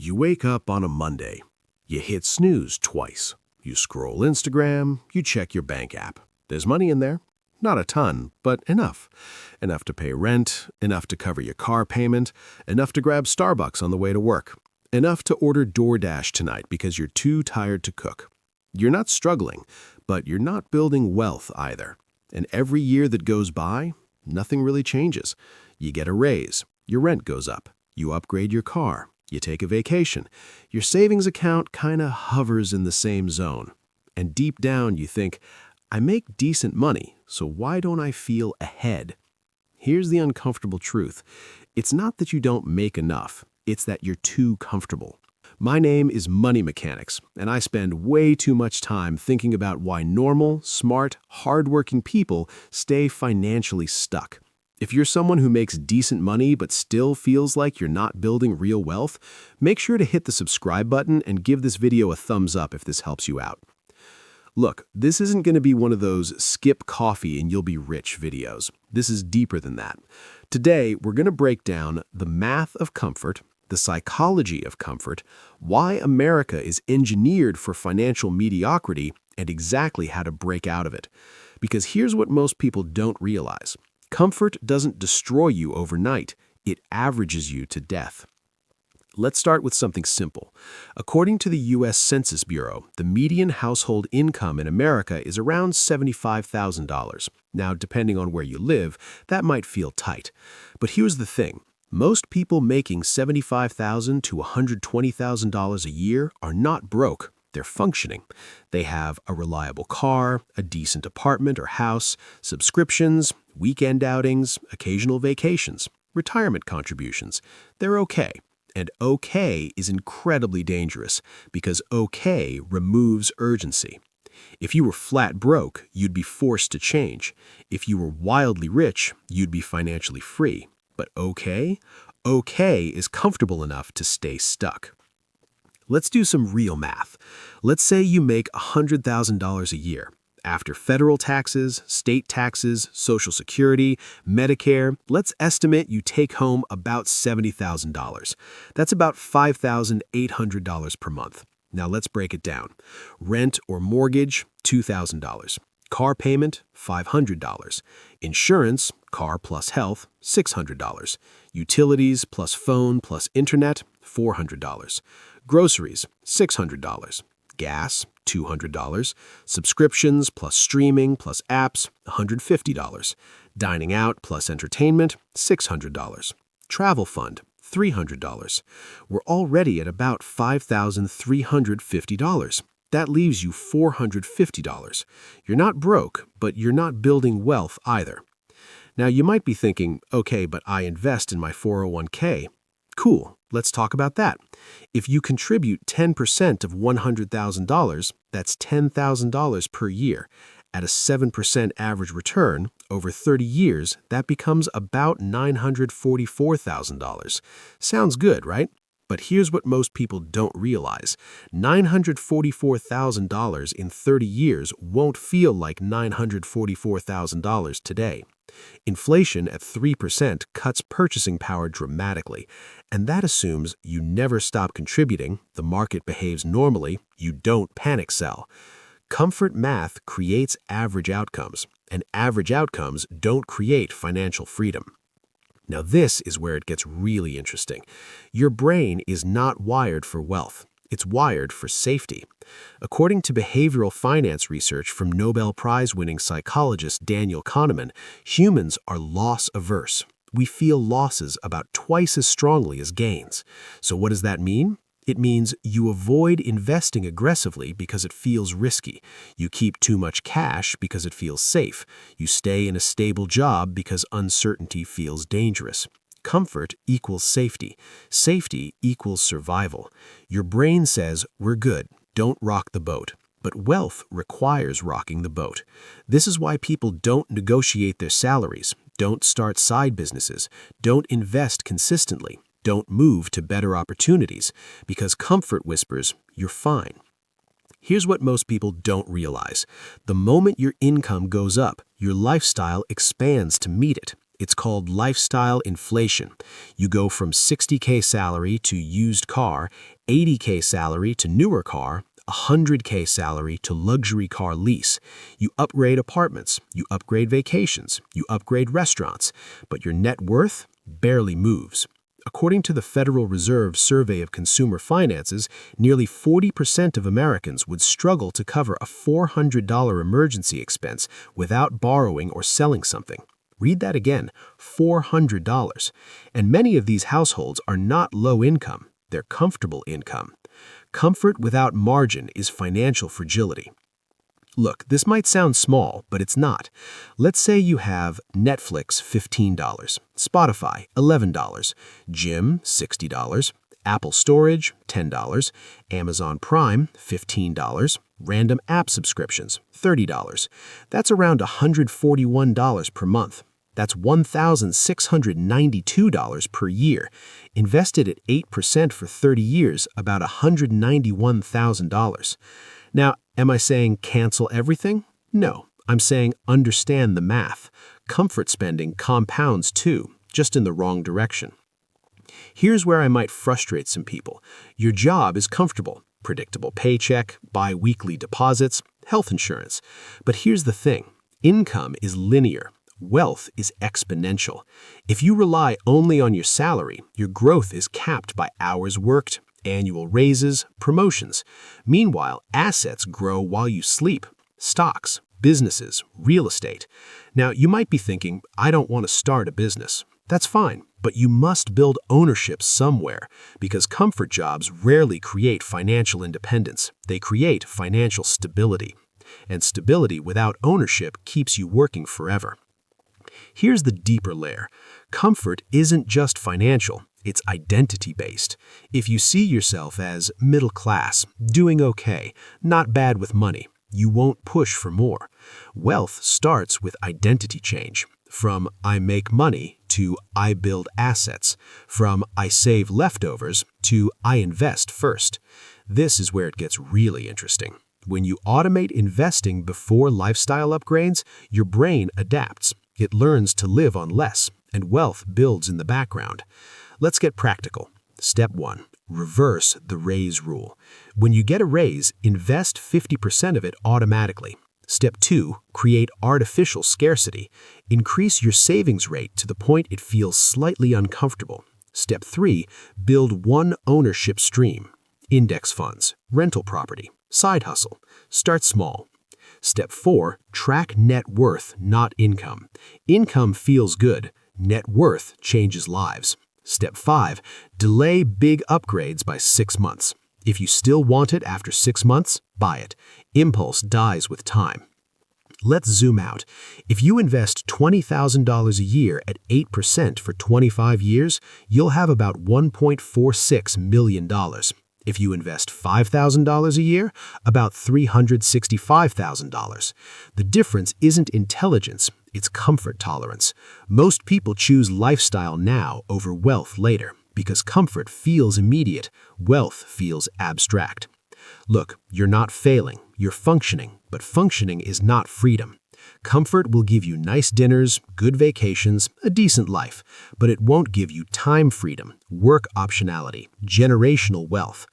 You wake up on a Monday. You hit snooze twice. You scroll Instagram, you check your bank app. There's money in there. Not a ton, but enough. Enough to pay rent, enough to cover your car payment, enough to grab Starbucks on the way to work. Enough to order DoorDash tonight because you're too tired to cook. You're not struggling, but you're not building wealth either. And every year that goes by, nothing really changes. You get a raise, your rent goes up, you upgrade your car, you take a vacation. Your savings account kinda hovers in the same zone. And deep down you think, I make decent money, so why don't I feel ahead? Here's the uncomfortable truth. It's not that you don't make enough, it's that you're too comfortable. My name is Money Mechanics, and I spend way too much time thinking about why normal, smart, hardworking people stay financially stuck. If you're someone who makes decent money but still feels like you're not building real wealth, make sure to hit the subscribe button and give this video a thumbs up if this helps you out. Look, this isn't going to be one of those skip coffee and you'll be rich videos. This is deeper than that. Today, we're going to break down the math of comfort, the psychology of comfort, why America is engineered for financial mediocrity, and exactly how to break out of it. Because here's what most people don't realize. Comfort doesn't destroy you overnight. It averages you to death. Let's start with something simple. According to the U.S. Census Bureau, the median household income in America is around $75,000. Now, depending on where you live, that might feel tight. But here's the thing. Most people making $75,000 to $120,000 a year are not broke. They're functioning. They have a reliable car, a decent apartment or house, subscriptions, weekend outings, occasional vacations, retirement contributions. They're okay. And okay is incredibly dangerous because okay removes urgency. If you were flat broke, you'd be forced to change. If you were wildly rich, you'd be financially free. But okay? Okay is comfortable enough to stay stuck. Let's do some real math. Let's say you make $100,000 a year. After federal taxes, state taxes, Social Security, Medicare, let's estimate you take home about $70,000. That's about $5,800 per month. Now let's break it down. Rent or mortgage, $2,000. Car payment, $500. Insurance, car plus health, $600. Utilities plus phone plus internet, $400. Groceries, $600. Gas, $200. Subscriptions plus streaming plus apps, $150. Dining out plus entertainment, $600. Travel fund, $300. We're already at about $5,350. That leaves you $450. You're not broke, but you're not building wealth either. Now you might be thinking, okay, but I invest in my 401k. Cool, let's talk about that. If you contribute 10% of $100,000, that's $10,000 per year. At a 7% average return, over 30 years, that becomes about $944,000. Sounds good, right? But here's what most people don't realize. $944,000 in 30 years won't feel like $944,000 today. Inflation at 3% cuts purchasing power dramatically, and that assumes you never stop contributing, the market behaves normally, you don't panic sell. Comfort math creates average outcomes, and average outcomes don't create financial freedom. Now this is where it gets really interesting. Your brain is not wired for wealth. It's wired for safety. According to behavioral finance research from Nobel Prize-winning psychologist Daniel Kahneman, humans are loss-averse. We feel losses about twice as strongly as gains. So what does that mean? It means you avoid investing aggressively because it feels risky. You keep too much cash because it feels safe. You stay in a stable job because uncertainty feels dangerous. Comfort equals safety. Safety equals survival. Your brain says, we're good, don't rock the boat. But wealth requires rocking the boat. This is why people don't negotiate their salaries, don't start side businesses, don't invest consistently, don't move to better opportunities, because comfort whispers, you're fine. Here's what most people don't realize. The moment your income goes up, your lifestyle expands to meet it. It's called lifestyle inflation. You go from 60K salary to used car, 80K salary to newer car, 100K salary to luxury car lease. You upgrade apartments, you upgrade vacations, you upgrade restaurants, but your net worth barely moves. According to the Federal Reserve Survey of Consumer Finances, nearly 40% of Americans would struggle to cover a $400 emergency expense without borrowing or selling something. Read that again, $400. And many of these households are not low income, they're comfortable income. Comfort without margin is financial fragility. Look, this might sound small, but it's not. Let's say you have Netflix, $15, Spotify, $11, gym, $60, Apple Storage, $10, Amazon Prime, $15, random app subscriptions, $30. That's around $141 per month. That's $1,692 per year. Invested at 8% for 30 years, about $191,000. Now, am I saying cancel everything? No, I'm saying understand the math. Comfort spending compounds too, just in the wrong direction. Here's where I might frustrate some people. Your job is comfortable. Predictable paycheck, bi-weekly deposits, health insurance. But here's the thing. Income is linear. Wealth is exponential. If you rely only on your salary, your growth is capped by hours worked, annual raises, promotions. Meanwhile, assets grow while you sleep. Stocks, businesses, real estate. Now, you might be thinking, I don't want to start a business. That's fine, but you must build ownership somewhere because comfort jobs rarely create financial independence. They create financial stability. And stability without ownership keeps you working forever. Here's the deeper layer. Comfort isn't just financial, it's identity-based. If you see yourself as middle class, doing okay, not bad with money, you won't push for more. Wealth starts with identity change. From I make money to I build assets. From I save leftovers to I invest first. This is where it gets really interesting. When you automate investing before lifestyle upgrades, your brain adapts. It learns to live on less, and wealth builds in the background. Let's get practical. Step 1. Reverse the raise rule. When you get a raise, invest 50% of it automatically. Step 2. Create artificial scarcity. Increase your savings rate to the point it feels slightly uncomfortable. Step 3. Build one ownership stream. Index funds, rental property, side hustle. Start small. Step 4. Track net worth, not income. Income feels good. Net worth changes lives. Step 5. Delay big upgrades by 6 months. If you still want it after 6 months, buy it. Impulse dies with time. Let's zoom out. If you invest $20,000 a year at 8% for 25 years, you'll have about $1.46 million. If you invest $5,000 a year, about $365,000. The difference isn't intelligence, it's comfort tolerance. Most people choose lifestyle now over wealth later because comfort feels immediate, wealth feels abstract. Look, you're not failing, you're functioning, but functioning is not freedom. Comfort will give you nice dinners, good vacations, a decent life, but it won't give you time freedom, work optionality, generational wealth.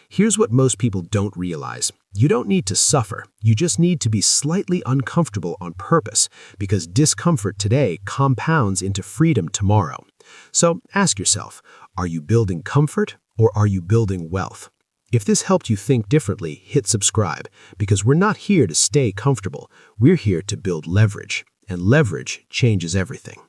Here's what most people don't realize. You don't need to suffer. You just need to be slightly uncomfortable on purpose because discomfort today compounds into freedom tomorrow. So ask yourself, are you building comfort or are you building wealth? If this helped you think differently, hit subscribe because we're not here to stay comfortable. We're here to build leverage, and leverage changes everything.